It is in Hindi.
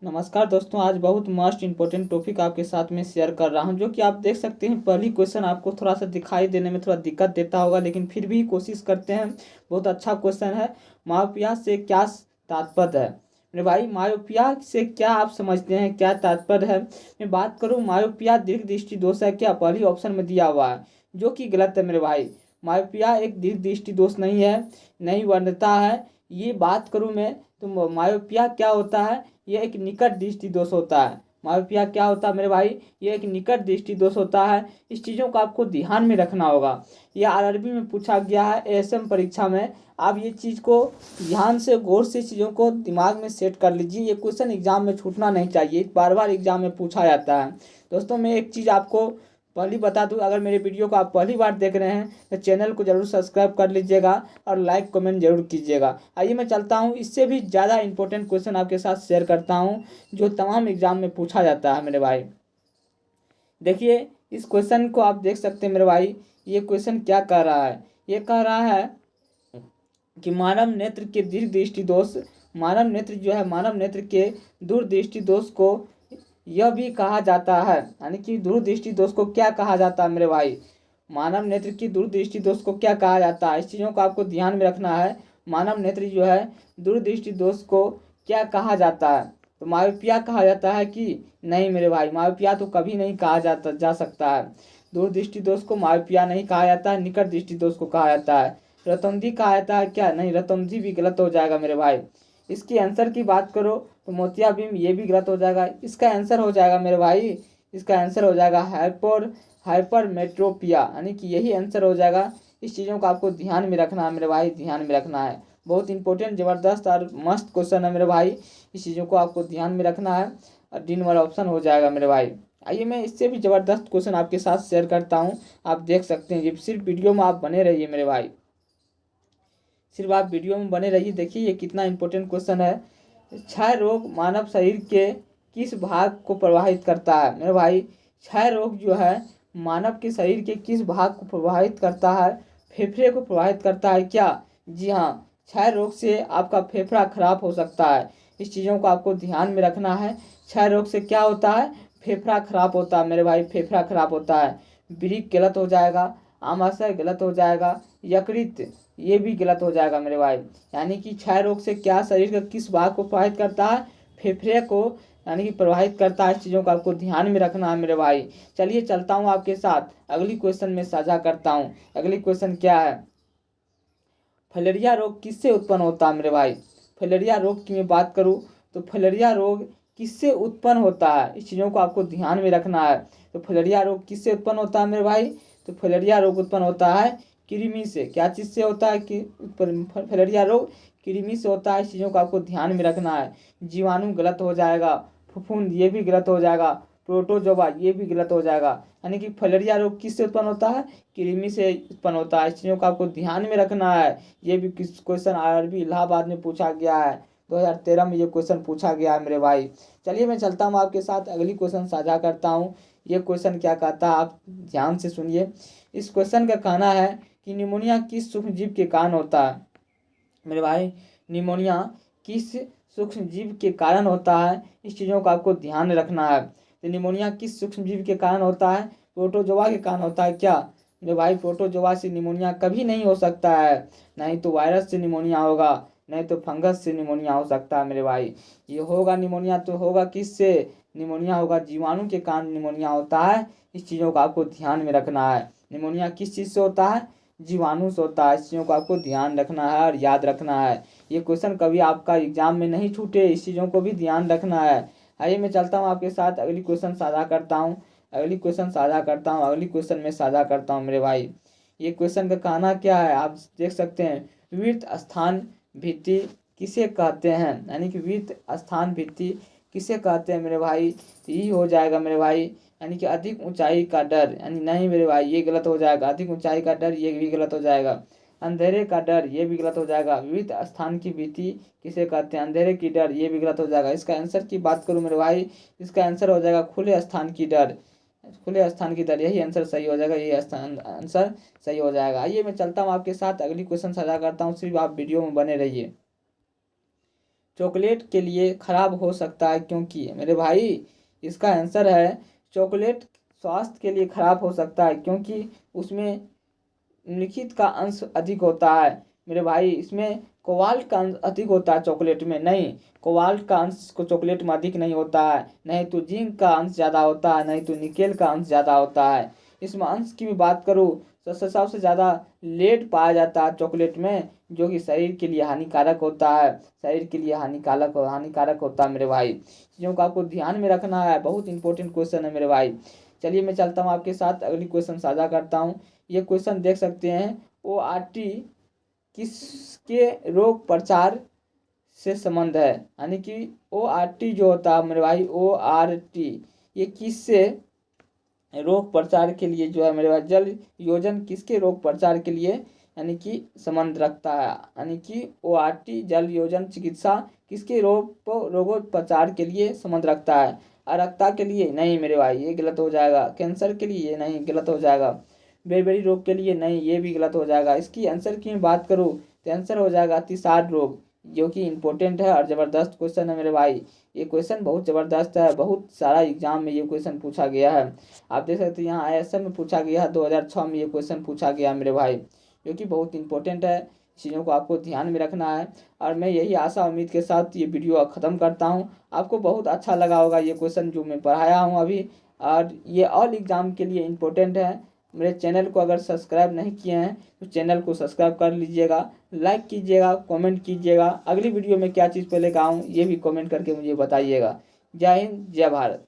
नमस्कार दोस्तों, आज बहुत मस्ट इंपॉर्टेंट टॉपिक आपके साथ में शेयर कर रहा हूं, जो कि आप देख सकते हैं। पहली क्वेश्चन आपको थोड़ा सा दिखाई देने में थोड़ा दिक्कत देता होगा, लेकिन फिर भी कोशिश करते हैं। बहुत अच्छा क्वेश्चन है। मायोपिया से क्या तात्पर्य है मेरे भाई? मायोपिया से क्या आप समझते हैं, क्या तात्पर्य है? मैं बात करूं, मायोपिया दीर्घ दृष्टि दोष है क्या? पहली ऑप्शन में दिया हुआ है, जो कि गलत है मेरे भाई। मायोपिया एक दीर्घ दृष्टि दोष नहीं है, नहीं वर्णता है। ये बात करूं मैं तो मायोपिया क्या होता है? यह एक निकट दृष्टि दोष होता है। मायोपिया क्या होता है मेरे भाई? यह एक निकट दृष्टि दोष होता है। इस चीज़ों को आपको ध्यान में रखना होगा। यह आरआरबी में पूछा गया है, एएसएम परीक्षा में। आप ये चीज़ को ध्यान से गौर से चीज़ों को दिमाग में सेट कर लीजिए। ये क्वेश्चन एग्जाम में छूटना नहीं चाहिए, बार बार एग्जाम में पूछा जाता है। दोस्तों, मैं एक चीज़ आपको पहली बता दूं, अगर मेरे वीडियो को आप पहली बार देख रहे हैं तो चैनल को जरूर सब्सक्राइब कर लीजिएगा और लाइक कमेंट जरूर कीजिएगा। आइए मैं चलता हूं, इससे भी ज़्यादा इंपॉर्टेंट क्वेश्चन आपके साथ शेयर करता हूं, जो तमाम एग्जाम में पूछा जाता है मेरे भाई। देखिए, इस क्वेश्चन को आप देख सकते हैं मेरे भाई। ये क्वेश्चन क्या कह रहा है? ये कह रहा है कि मानव नेत्र के दीर्घ दृष्टि दोष, मानव नेत्र जो है, मानव नेत्र के दूरदृष्टि दोष को यह भी कहा जाता है। यानी कि दूरदृष्टि दोष को क्या कहा जाता है मेरे भाई? मानव नेत्र की दूरदृष्टि दोष को क्या कहा जाता है? इस चीज़ों को आपको ध्यान में रखना है। मानव नेत्र जो है, दूरदृष्टि दोष को क्या कहा जाता है? तो मायोपिया कहा जाता है कि नहीं मेरे भाई? मायोपिया तो कभी नहीं कहा जा सकता है। दूरदृष्टि दोष को मायोपिया नहीं कहा जाता है, निकट दृष्टि दोष को कहा जाता है। रतौंधी कहा जाता है क्या? नहीं, रतौंधी भी गलत हो जाएगा मेरे भाई। इसकी आंसर की बात करो तो मोतियाबिंद, ये भी गलत हो जाएगा। इसका आंसर हो जाएगा मेरे भाई, इसका आंसर हो जाएगा हाइपरमेट्रोपिया, यानी कि यही आंसर हो जाएगा। इस चीज़ों को आपको ध्यान में रखना है मेरे भाई, ध्यान में रखना है। बहुत इंपॉर्टेंट, ज़बरदस्त और मस्त क्वेश्चन है मेरे भाई। इस चीज़ों को आपको ध्यान में रखना है और डी वाला ऑप्शन हो जाएगा मेरे भाई। आइए मैं इससे भी ज़बरदस्त क्वेश्चन आपके साथ शेयर करता हूँ। आप देख सकते हैं, ये सिर्फ वीडियो में आप बने रहिए मेरे भाई, सिर्फ आप वीडियो में बने रहिए। देखिए ये कितना इंपॉर्टेंट क्वेश्चन है। क्षय रोग मानव शरीर के किस भाग को प्रभावित करता है मेरे भाई? क्षय रोग जो है, मानव के शरीर के किस भाग को प्रभावित करता है? फेफड़े को प्रभावित करता है क्या? जी हाँ, क्षय रोग से आपका फेफड़ा खराब हो सकता है। इस चीज़ों को आपको ध्यान में रखना है। क्षय रोग से क्या होता है? फेफड़ा खराब होता है मेरे भाई, फेफड़ा खराब होता है। वृक्क गलत हो जाएगा, आमाशय गलत हो जाएगा, यकृत ये भी गलत हो जाएगा मेरे भाई। यानी कि क्षय रोग से क्या शरीर का किस भाग को प्रभावित करता है? फेफड़े को यानी कि प्रभावित करता है। इस चीज़ों को आपको ध्यान में रखना है मेरे भाई। चलिए चलता हूँ आपके साथ, अगली क्वेश्चन में साझा करता हूँ। अगली क्वेश्चन क्या है? फलेरिया रोग किससे उत्पन्न होता है मेरे भाई? फलेरिया रोग की मैं बात करूँ तो फलेरिया रोग किससे उत्पन्न होता है? इस चीज़ों को आपको ध्यान में रखना है। तो फलेरिया रोग किससे उत्पन्न होता है मेरे भाई? तो फलेरिया रोग उत्पन्न होता है कृमि से। क्या चीज़ से होता है कि फलेरिया रोग? कृमि से होता है। इस चीज़ों को आपको ध्यान में रखना है। जीवाणु गलत हो जाएगा, फफूंद ये भी गलत हो जाएगा, प्रोटोजोआ ये भी गलत हो जाएगा। यानी कि फलेरिया रोग किससे उत्पन्न होता है? कृमि से उत्पन्न होता है। इस चीज़ों को आपको ध्यान में रखना है। ये भी क्वेश्चन आरआरबी इलाहाबाद में पूछा गया है, 2013 में ये क्वेश्चन पूछा गया है मेरे भाई। चलिए मैं चलता हूँ आपके साथ, अगली क्वेश्चन साझा करता हूँ। ये क्वेश्चन क्या कहता है, आप ध्यान से सुनिए। इस क्वेश्चन का कहना है कि निमोनिया किस सूक्ष्म जीव के कारण होता है मेरे भाई? निमोनिया किस सूक्ष्म जीव के कारण होता है? इस चीज़ों को आपको ध्यान रखना है। तो निमोनिया किस सूक्ष्म जीव के कारण होता है? प्रोटोजोआ के कारण होता है क्या मेरे भाई? प्रोटोजोआ से निमोनिया कभी नहीं हो सकता है। नहीं तो वायरस से निमोनिया होगा, नहीं तो फंगस से निमोनिया हो सकता है मेरे भाई। ये होगा निमोनिया तो होगा किससे? निमोनिया होगा जीवाणु के कारण निमोनिया होता है। इस चीज़ों को आपको ध्यान में रखना है। निमोनिया किस चीज़ से होता है? जीवाणु से होता है। इस चीज़ों को आपको ध्यान रखना है और याद रखना है। ये क्वेश्चन कभी आपका एग्जाम में नहीं छूटे, इस चीज़ों को भी ध्यान रखना है। आइए मैं चलता हूँ आपके साथ, अगली क्वेश्चन साझा करता हूँ। अगली क्वेश्चन साझा करता हूँ, अगली क्वेश्चन में साझा करता हूँ मेरे भाई। ये क्वेश्चन का कहना क्या है, आप देख सकते हैं। वृत्त स्थान भित्ति किसे कहते हैं? यानी कि वृत्त स्थान भित्ति किसे कहते हैं मेरे भाई? तो ये हो जाएगा मेरे भाई, यानी कि अधिक ऊंचाई का डर। यानी नहीं मेरे भाई, ये गलत हो जाएगा। अधिक ऊंचाई का डर ये भी गलत हो जाएगा। अंधेरे का डर ये भी गलत हो जाएगा। वृत्त स्थान की भीति किसे कहते हैं? अंधेरे की डर ये भी गलत हो जाएगा। इसका आंसर की बात करूं मेरे भाई, इसका आंसर हो जाएगा खुले स्थान की डर। खुले स्थान की डर, यही आंसर सही हो जाएगा, यही स्थान आंसर सही हो जाएगा। आइए मैं चलता हूँ आपके साथ, अगली क्वेश्चन साझा करता हूँ, सिर्फ आप वीडियो में बने रहिए। चॉकलेट के लिए खराब हो सकता है क्योंकि? मेरे भाई इसका आंसर है चॉकलेट स्वास्थ्य के लिए खराब हो सकता है क्योंकि उसमें लिखित का अंश अधिक होता है। मेरे भाई इसमें कोबाल्ट का अंश अधिक होता है चॉकलेट में, नहीं, कोबाल्ट का अंश को चॉकलेट में अधिक नहीं होता है, नहीं तो जिंक का अंश ज़्यादा होता है, नहीं तो निकेल का अंश ज़्यादा होता है। इसमें अंश की भी बात करूँ तो सबसे ज़्यादा लेड पाया जाता है चॉकलेट में, जो कि शरीर के लिए हानिकारक होता है, शरीर के लिए हानिकारक होता है मेरे भाई। चीज़ों को आपको ध्यान में रखना है, बहुत इंपॉर्टेंट क्वेश्चन है मेरे भाई। चलिए मैं चलता हूँ आपके साथ, अगली क्वेश्चन साझा करता हूँ। ये क्वेश्चन देख सकते हैं, ORT किसके रोग प्रचार से संबंध है? यानी कि ORT जो होता है मेरे भाई, ORT ये किससे रोग प्रचार के लिए जो है मेरे भाई, जल योजन किसके रोग प्रचार के लिए यानी कि संबंध रखता है? यानी कि ORT जल योजन चिकित्सा किसके रोगों प्रचार के लिए संबंध रखता है? अरक्ता के लिए नहीं मेरे भाई, ये गलत हो जाएगा। कैंसर के लिए नहीं, गलत हो जाएगा। बेलबेरी रोग के लिए नहीं, ये भी गलत हो जाएगा। इसकी आंसर की मैं बात करूँ तो आंसर हो जाएगा अतिसार रोग, जो कि इम्पोर्टेंट है और ज़बरदस्त क्वेश्चन है मेरे भाई। ये क्वेश्चन बहुत ज़बरदस्त है, बहुत सारा एग्जाम में ये क्वेश्चन पूछा गया है। आप देख सकते हैं यहाँ ISM में पूछा गया है, 2006 में ये क्वेश्चन पूछा गया मेरे भाई, जो कि बहुत इंपॉर्टेंट है। चीज़ों को आपको ध्यान में रखना है। और मैं यही आशा उम्मीद के साथ ये वीडियो ख़त्म करता हूँ। आपको बहुत अच्छा लगा होगा ये क्वेश्चन जो मैं पढ़ाया हूँ अभी, और ये ऑल एग्ज़ाम के लिए इम्पोर्टेंट है। मेरे चैनल को अगर सब्सक्राइब नहीं किए हैं तो चैनल को सब्सक्राइब कर लीजिएगा, लाइक कीजिएगा, कमेंट कीजिएगा। अगली वीडियो में क्या चीज़ पे लेकर आऊँ ये भी कमेंट करके मुझे बताइएगा। जय हिंद, जय भारत।